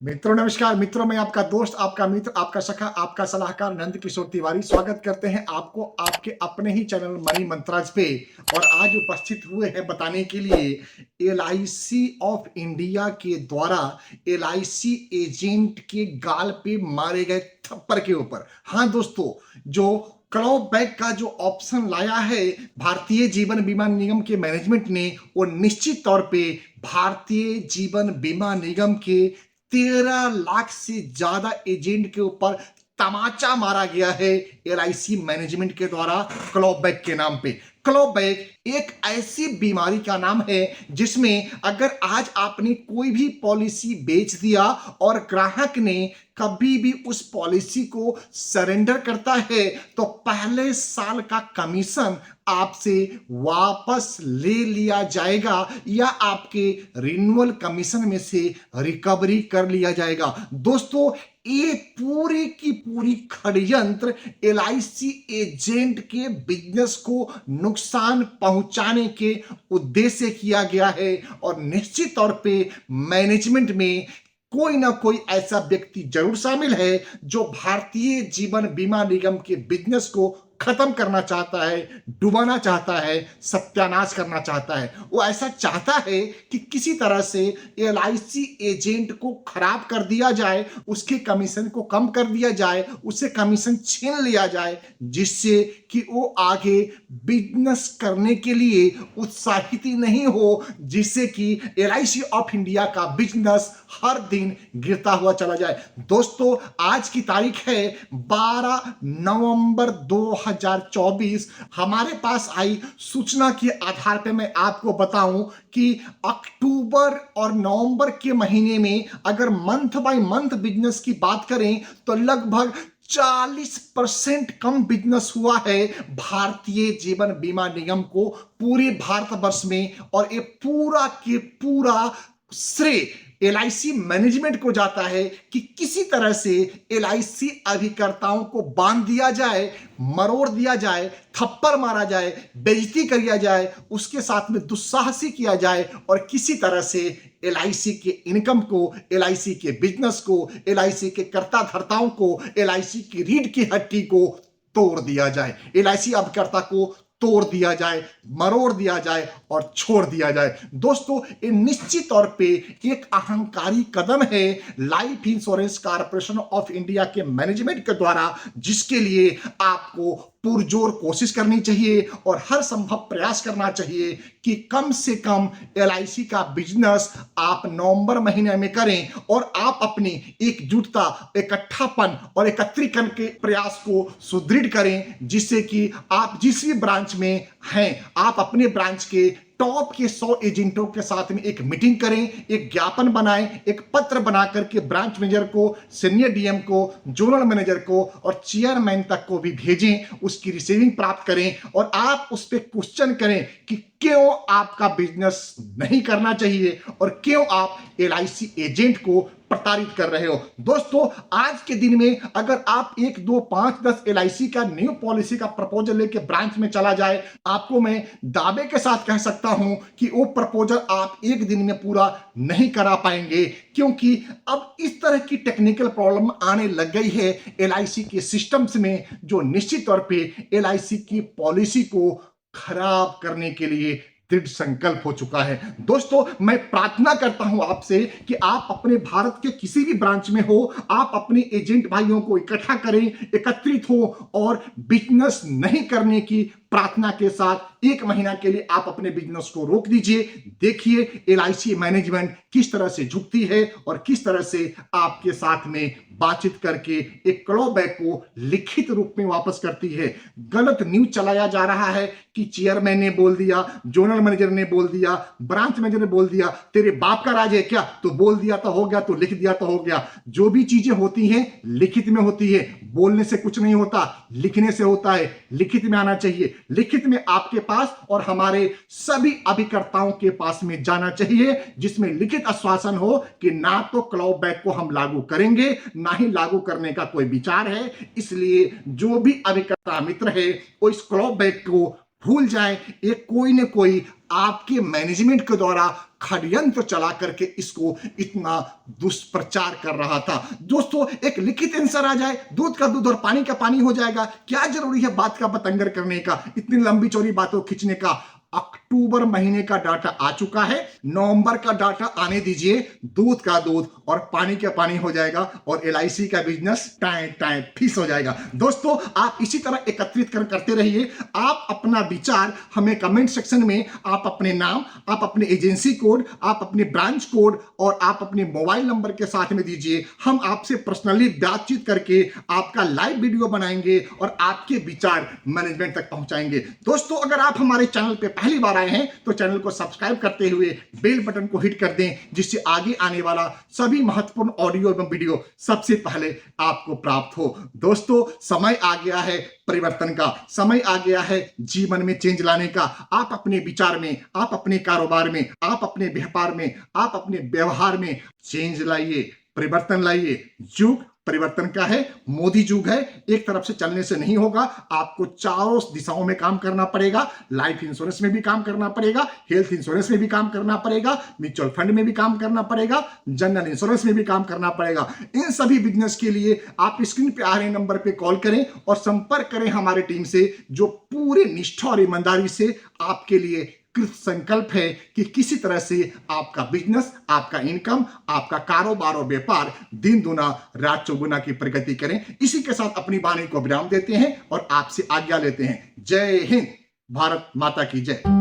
मित्रों नमस्कार। मित्रों, मैं आपका दोस्त, आपका मित्र, आपका सखा, आपका सलाहकार नंद किशोर तिवारी स्वागत करते हैं आपको आपके अपने ही चैनल मनी मंत्राज पे। और आज उपस्थित हुए हैं बताने के लिए एलआईसी ऑफ इंडिया के द्वारा एलआईसी एजेंट के गाल पे मारे गए थप्पड़ के ऊपर। हाँ दोस्तों, जो क्लॉ बैक का जो ऑप्शन लाया है भारतीय जीवन बीमा निगम के मैनेजमेंट ने, वो निश्चित तौर पे भारतीय जीवन बीमा निगम के 13 लाख से ज्यादा एजेंट के ऊपर तमाचा मारा गया है एलआईसी मैनेजमेंट के द्वारा क्लॉबैक के नाम पे। क्लॉबैक एक ऐसी बीमारी का नाम है जिसमें अगर आज आपने कोई भी पॉलिसी बेच दिया और ग्राहक ने कभी भी उस पॉलिसी को सरेंडर करता है तो पहले साल का कमीशन आपसे वापस ले लिया जाएगा या आपके रिन्यूअल कमीशन में से रिकवरी कर लिया जाएगा। दोस्तों, ये पूरी की पूरी षड्यंत्र एलआईसी एजेंट के बिजनेस को नुकसान पहुंचाने के उद्देश्य किया गया है और निश्चित तौर पे मैनेजमेंट में कोई ना कोई ऐसा व्यक्ति जरूर शामिल है जो भारतीय जीवन बीमा निगम के बिजनेस को खत्म करना चाहता है, डुबाना चाहता है, सत्यानाश करना चाहता है। वो ऐसा चाहता है कि किसी तरह से एलआईसी एजेंट को खराब कर दिया जाए, उसके कमीशन को कम कर दिया जाए, उससे कमीशन छीन लिया जाए, जिससे कि वो आगे बिजनेस करने के लिए उत्साहित ही नहीं हो, जिससे कि एलआईसी ऑफ इंडिया का बिजनेस हर दिन गिरता हुआ चला जाए। दोस्तों, आज की तारीख है 12 नवंबर 2024। हमारे पास आई सूचना के आधार पर मैं आपको बताऊं कि अक्टूबर और नवंबर के महीने में अगर मंथ बाय मंथ बिजनेस की बात करें तो लगभग 40% कम बिजनेस हुआ है भारतीय जीवन बीमा निगम को पूरे भारतवर्ष में। और ये पूरा के पूरा श्रेय एलआईसी मैनेजमेंट को जाता है कि किसी तरह से एलआईसी अभिकर्ताओं को बांध दिया जाए, मरोड़ दिया जाए, थप्पड़ मारा जाए, बेइज्जती किया जाए, उसके साथ में दुस्साहसी किया जाए और किसी तरह से एलआईसी के इनकम को, एलआईसी के बिजनेस को, एलआईसी के कर्ता धर्ताओं को, एलआईसी की रीढ़ की हड्डी को तोड़ दिया जाए, एलआईसी अभिकर्ता को तोड़ दिया जाए, मरोड़ दिया जाए और छोड़ दिया जाए। दोस्तों, ये निश्चित तौर पे एक अहंकारी कदम है life insurance corporation of India के मैनेजमेंट के द्वारा, जिसके लिए आपको पुरजोर कोशिश करनी चाहिए और हर संभव प्रयास करना चाहिए कि कम से कम एलआईसी का बिजनेस आप नवंबर महीने में करें और आप अपनी एकजुटता, इकट्ठापन और एकत्रीकरण के प्रयास को सुदृढ़ करें, जिससे कि आप जिस भी ब्रांच में हैं आप अपने ब्रांच के टॉप के 100 एजेंटों के साथ में एक मीटिंग करें, एक ज्ञापन बनाएं, एक पत्र बना करके ब्रांच मैनेजर को, सीनियर डीएम को, जोनल मैनेजर को और चेयरमैन तक को भी भेजें, उसकी रिसीविंग प्राप्त करें और आप उस पर क्वेश्चन करें कि क्यों आपका बिजनेस नहीं करना चाहिए और क्यों आप एलआईसी एजेंट को प्रताड़ित कर रहे हो। दोस्तों, आज के दिन में अगर आप 1, 2, 5, 10 एलआईसी का न्यू पॉलिसी का प्रपोजल लेके ब्रांच में चला जाए, आपको मैं दावे के साथ कह सकता हूं कि वो प्रपोजल आप एक दिन में पूरा नहीं करा पाएंगे, क्योंकि अब इस तरह की टेक्निकल प्रॉब्लम आने लग गई है एलआईसी के सिस्टम्स में, जो निश्चित तौर पे एलआईसी की पॉलिसी को खराब करने के लिए दृढ़ संकल्प हो चुका है। दोस्तों, मैं प्रार्थना करता हूं आपसे कि आप अपने भारत के किसी भी ब्रांच में हो, आप अपने एजेंट भाइयों को इकट्ठा करें, एकत्रित हो और बिजनेस नहीं करने की प्रार्थना के साथ 1 महीना के लिए आप अपने बिजनेस को रोक दीजिए। देखिए एलआईसी मैनेजमेंट किस तरह से झुकती है और किस तरह से आपके साथ में बातचीत करके एक क्लॉबैक को लिखित रूप में वापस करती है। गलत न्यूज चलाया जा रहा है कि चेयरमैन ने बोल दिया, जोनल मैनेजर ने बोल दिया, ब्रांच मैनेजर ने बोल दिया, तेरे बाप का राज है क्या, तो बोल दिया तो हो गया, तो लिख दिया तो हो गया। जो भी चीजें होती हैं लिखित में होती है, बोलने से कुछ नहीं होता, लिखने से होता है। लिखित में आना चाहिए, लिखित में आपके पास और हमारे सभी अभिकर्ताओं के पास में जाना चाहिए, जिसमें लिखित आश्वासन हो कि ना तो क्लॉबैक को हम लागू करेंगे, ना ही लागू करने का कोई विचार है। इसलिए जो भी अभिकर्ता मित्र है वो इस क्लॉबैक को भूल जाए एक कोई न कोई आपके मैनेजमेंट के द्वारा षड्यंत्र चला करके इसको इतना दुष्प्रचार कर रहा था। दोस्तों, एक लिखित आंसर आ जाए, दूध का दूध और पानी का पानी हो जाएगा। क्या जरूरी है बात का बतंगर करने का, इतनी लंबी चौड़ी बातों खींचने का। अक्टूबर महीने का डाटा आ चुका है, नवंबर का डाटा आने दीजिए, दूध का दूध और पानी का पानी हो जाएगा और एलआईसी का बिजनेस टाइम टाइम फीस हो जाएगा। दोस्तों, आप इसी तरह एकत्रित करते रहिए। आप अपना विचार हमें कमेंट सेक्शन में, आप अपने नाम, आप अपने एजेंसी कोड, आप अपने ब्रांच कोड और आप अपने मोबाइल नंबर के साथ में दीजिए। हम आपसे पर्सनली बातचीत करके आपका लाइव वीडियो बनाएंगे और आपके विचार मैनेजमेंट तक पहुंचाएंगे। दोस्तों, अगर आप हमारे चैनल पे पहली बार आए हैं तो चैनल को सब्सक्राइब करते हुए बेल बटन को हिट कर दें, जिससे आगे आने वाला सभी महत्वपूर्ण ऑडियो एवं वीडियो सबसे पहले आपको प्राप्त हो। दोस्तों, समय आ गया है परिवर्तन का, समय आ गया है जीवन में चेंज लाने का। आप अपने विचार में, आप अपने कारोबार में, आप अपने व्यापार में, आप अपने व्यवहार में चेंज लाइए, परिवर्तन लाइए। युग परिवर्तन का है, मोदी युग है। एक तरफ से चलने से नहीं होगा, आपको चारों दिशाओं में काम करना पड़ेगा। लाइफ इंश्योरेंस में भी काम करना पड़ेगा, हेल्थ इंश्योरेंस में भी काम करना पड़ेगा, म्यूचुअल फंड में भी काम करना पड़ेगा, जनरल इंश्योरेंस में भी काम करना पड़ेगा। इन सभी बिजनेस के लिए आप स्क्रीन पे आ रहे नंबर पे कॉल करें और संपर्क करें हमारे टीम से, जो पूरे निष्ठा और ईमानदारी से आपके लिए कृत संकल्प है कि किसी तरह से आपका बिजनेस, आपका इनकम, आपका कारोबार और व्यापार दिन दुना रात चौगुना की प्रगति करें। इसी के साथ अपनी वाणी को विराम देते हैं और आपसे आज्ञा लेते हैं। जय हिंद, भारत माता की जय।